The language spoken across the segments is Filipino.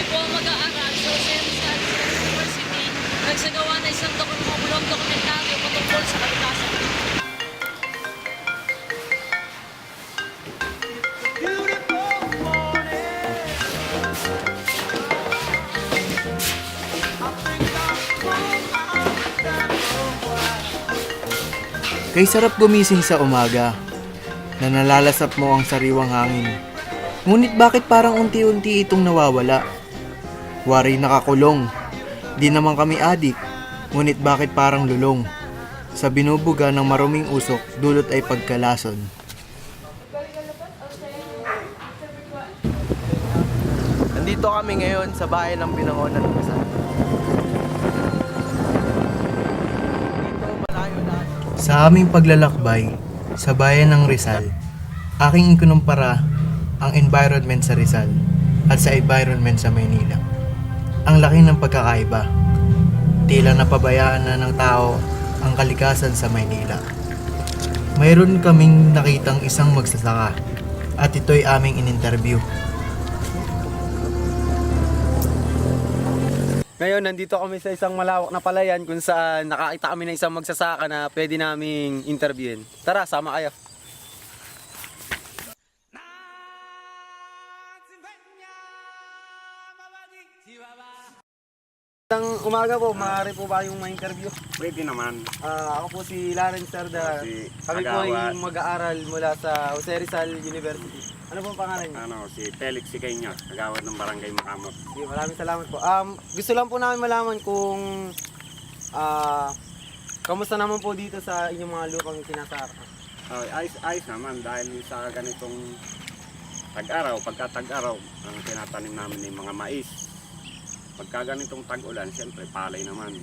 po ang mag-aaral sa Jose Rizal University nagsagawa na isang bulong dokumentaryo patungkol sa kalikasan. Kay sarap gumising sa umaga na nalalasap mo ang sariwang hangin. Ngunit bakit parang unti-unti itong nawawala? Wari nakakulong. Di naman kami adik. Ngunit bakit parang lulong? Sa binubuga ng maruming usok, dulot ay pagkalason. Nandito kami ngayon sa bayan ng Binangonan ng Rizal. Sa aming paglalakbay sa bayan ng Rizal, aking ikunumpara ang environment sa Rizal at sa environment sa Maynila. Ang laki ng pagkakaiba. Tila napabayaan na ng tao ang kalikasan sa Maynila. Mayroon kaming nakitang isang magsasaka at ito'y aming in-interview. Ngayon, nandito kami sa isang malawak na palayan kung saan nakakita kami ng isang magsasaka na pwede naming interviewin. Tara, sama kayo. Isang umaga po, maaari po ba yung ma-interview? Pwede naman. Ako po si Lawrence Sarda. Si Kami po ay Agawad. mag-aaral mula sa Jose Rizal University. Ano pong pangalan niyo? Si Felix Sigaño, Agawad ng Barangay Makamot. Sige, maraming salamat po. Gusto lang po namin malaman kung kamusta naman po dito sa inyong mga lupang sinasaka. Ayos naman dahil sa ganitong tag-araw, pagka tag-araw, ang tinatanim namin ng mga mais. Pagka ganitong tag-ulan, siyempre palay naman.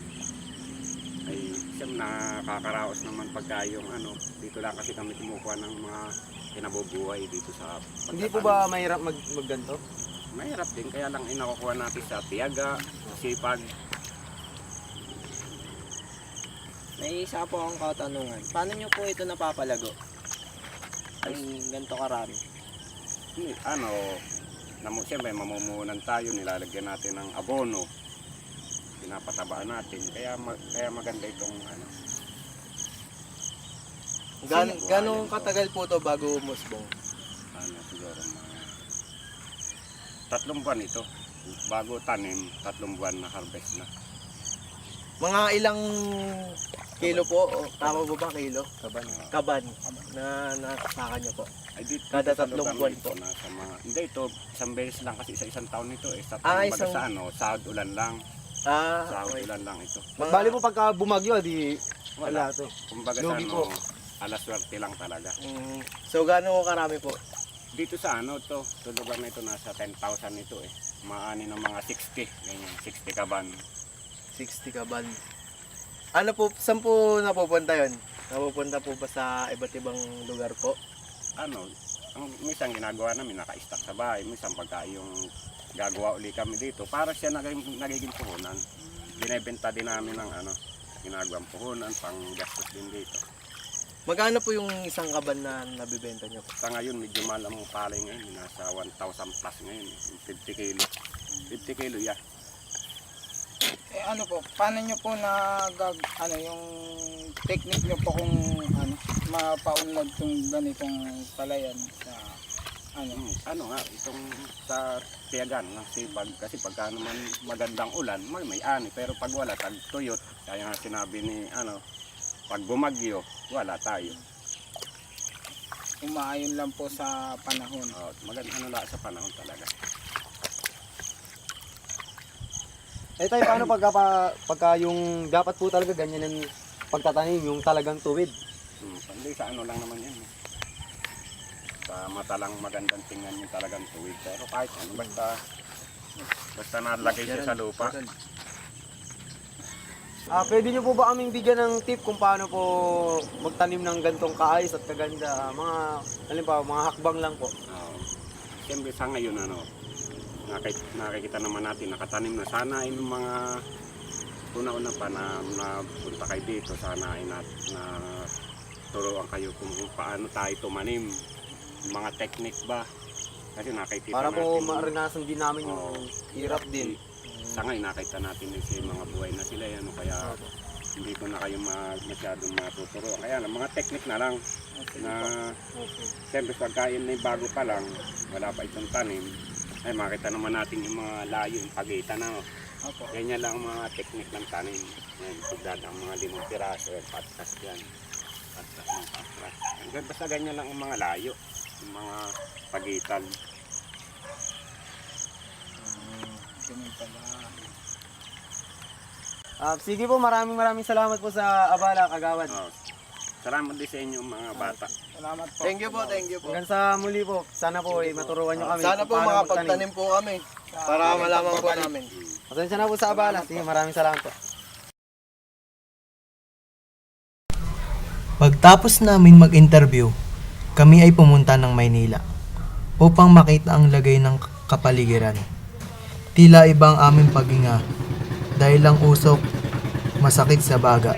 Ay, siyempre nakakaraos naman pagka yung dito lang kasi kami kumukuha ng mga kinabubuhay dito sa pagkatanim. Hindi po ba mahirap magganto? Mahirap din, kaya lang inakukuha natin sa tiyaga, sipag. May isa po akong katanungan. Paano nyo po ito napapalago? Ang ganito karami. Siyempre mamumunan tayo, nilalagyan natin ng abono, pinapatabaan natin, kaya maganda itong Gano'ng katagal po to bago umusbong? Siguro mga 3 buwan ito, bago tanim, 3 buwan na harvest na. Mga ilang kilo po? O, tama po ba kilo? Kaban na nasaka nyo po. Ay, dito, Kada sa 3 lugar buwan na ito, po. nasa mga, hindi ito, isang beses lang kasi sa isang taon nito sa isang- sa sahod ulan lang, sahod Okay. ulan lang ito. Bali po pagka bumagyo, di wala to. Kumbaga Lugi sa po. alas swerte lang talaga. So gano'ng karami po? Dito sa to lugar na ito nasa 10,000 ito Maani ng mga 60, ganyan, 60 kaban. 60 kaban. Ano po, saan po napupunta yun? Napupunta po ba sa iba't ibang lugar po? Ang minsan ginagawa namin naka-stack sa bahay, minsan pagka yung gagawa uli kami dito, para siya nagiging puhunan. Binebenta din namin ng ginagawang puhunan, pang gastos din dito. Magkano po yung isang kaban na nabibenta nyo? Sa ngayon, medyo mahal ang palay ngayon, nasa 1,000 plus ngayon, 50 kilo. 50 kilo, yeah. Paano nyo po yung technique nyo po kung mapaunlad tong ganitong palayan sa Itong sa tiyagan ng sipag, kasi pagka naman magandang ulan, may ani, pero pag wala, tag-tuyot, kaya nga sinabi ni, pag bumagyo, wala tayo. umaayon lang po sa panahon. Maganda sa panahon talaga. Tayo, paano pagka yung dapat po talaga ganyan ang pagtatanim, yung talagang tuwid? Hindi sa lang naman yan. Sa mata lang magandang tingnan yung talagang tuwid. Pero kahit basta nalagay siya sa lupa. Pwede nyo po ba kaming bigyan ng tip kung paano po magtanim ng gantong kaayos at kaganda? Mga hakbang lang po. Siyempre sa ngayon nakikita naman natin nakatanim na, sana yung mga una-una pa na punta kayo dito, sana ay na turuan kayo kung paano tayo tumanim, mga technique ba, Kasi nakikita Para po natin. maranasan din namin yung hirap din. Sa ngayon, nakita natin din si mga buhay na sila yan. Kaya hindi ko na kayo masyadong matuturo. Kaya lang, mga technique na lang na siyempre pagkain na bago pa lang, wala pa itong tanim, ay makita naman natin yung mga layo, yung pagitan na. Opo. Ganyan lang ang mga technique ng tanim. Yan, pagdadang mga 5 piraso, patras yan. Patras ng patras. Basta ganyan lang ang mga layo, yung mga pagitan. Ganun pala. Sige po, maraming salamat po sa abala, Kagawad. Oh, salamat din sa inyo mga bata. Salamat po. Thank you po, thank you po. Hanggang sa muli po, sana po maturuan nyo kami. Sana po kung paano makapagtanim po kami para malaman po namin. Pasensya na po sa abala. Sige, maraming salamat po. Pagtapos namin mag-interview, kami ay pumunta ng Maynila upang makita ang lagay ng kapaligiran. Tila ibang aming paghinga dahil ang usok masakit sa baga.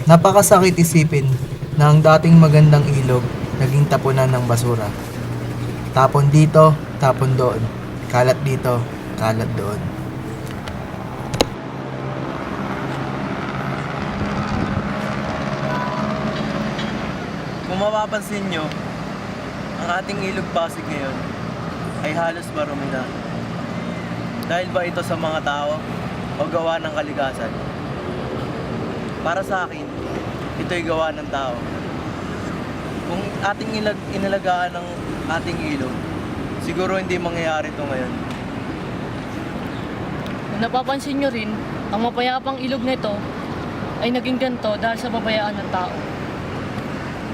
Napakasakit isipin na ang dating magandang ilog naging tapunan ng basura. Tapon dito, tapon doon. Kalat dito, kalat doon. Kung mapapansin nyo, ang ating ilog Pasig ngayon ay halos marumi na. Dahil ba ito sa mga tao o gawa ng kalikasan? Para sa akin, ito'y gawa ng tao. Kung ating inalagaan ng ating ilog, siguro hindi mangyayari ito ngayon. Kung napapansin nyo rin, ang mapayapang ilog nito ay naging ganito dahil sa pabayaan ng tao.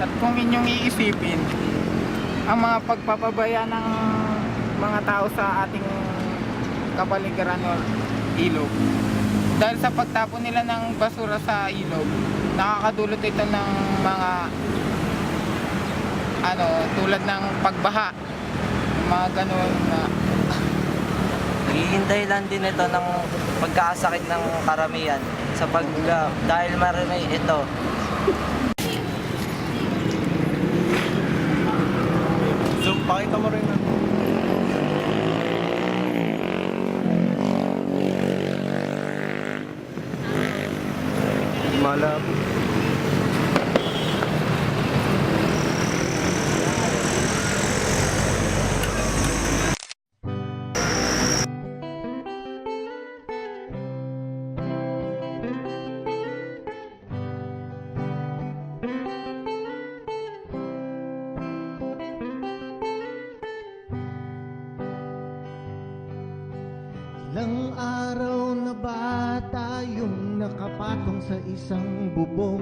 At kung inyong iisipin, ang mga pagpapabaya ng mga tao sa ating kapaligiran o ilog, dahil sa pagtapon nila ng basura sa ilog, nakakadulot ito ng mga tulad ng pagbaha, mga ganun na Hihintay lang din ito ng pagkakasakit ng karamihan dahil marami ito. So, pakita mo rin. Malabo. Ilang araw na ba tayong nakapatong sa isang bubong,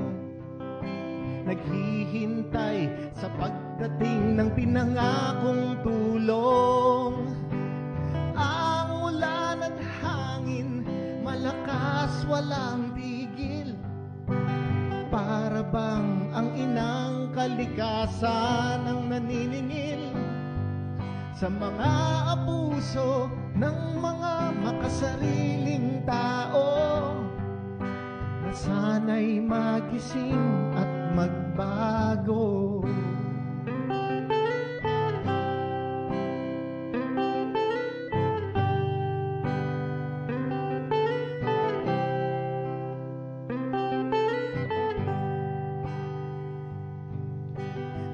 naghihintay sa pagdating ng pinangakong tulong. Ang ulan at hangin, malakas walang tigil, para bang ang inang kalikasan ang naniningil sa mga puso ng mga makasariling tao na sana'y magising at magbago.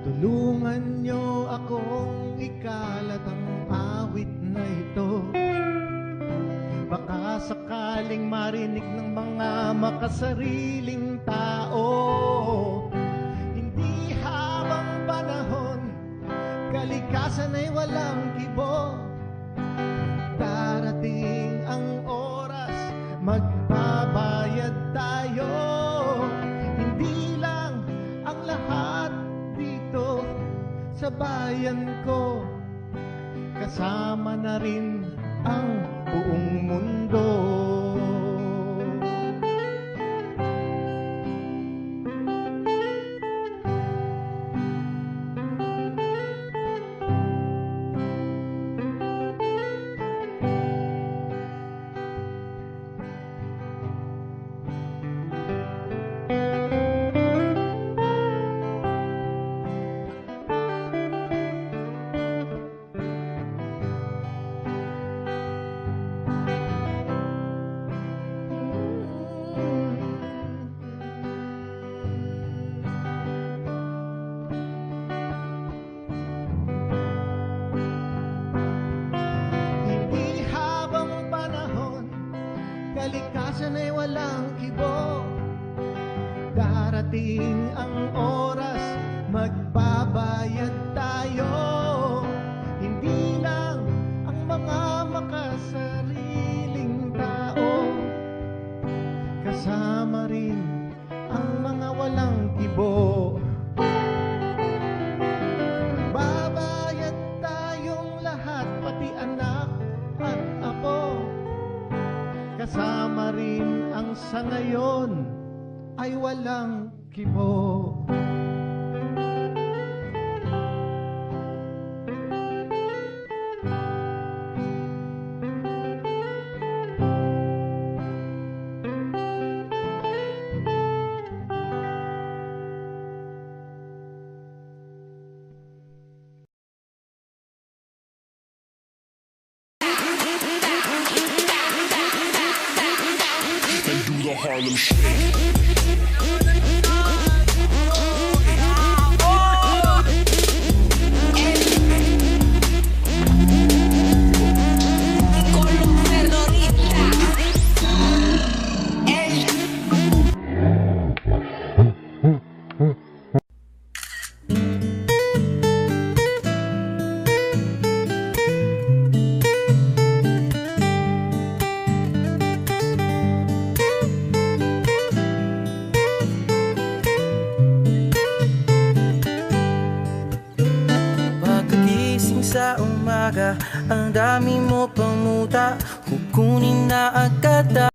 Tulungan niyo akong ikalat ang awit na ito, baka sakaling marinig ng mga makasariling tao. Hindi habang panahon, kalikasan ay walang kibo. Darating ang oras, magbabayad tayo. Hindi lang ang lahat dito sa bayan ko, kasama na rin ang buong mundo. darating ang oras, magbabayad tayo. Hindi lang ang mga makasariling tao, kasama rin ang mga walang kibo. Babayad tayong lahat, pati anak at apo, kasama rin ang sa ngayon ay walang kibo. Pagkagising sa umaga, ang dami mo pang muta, kukunin na agad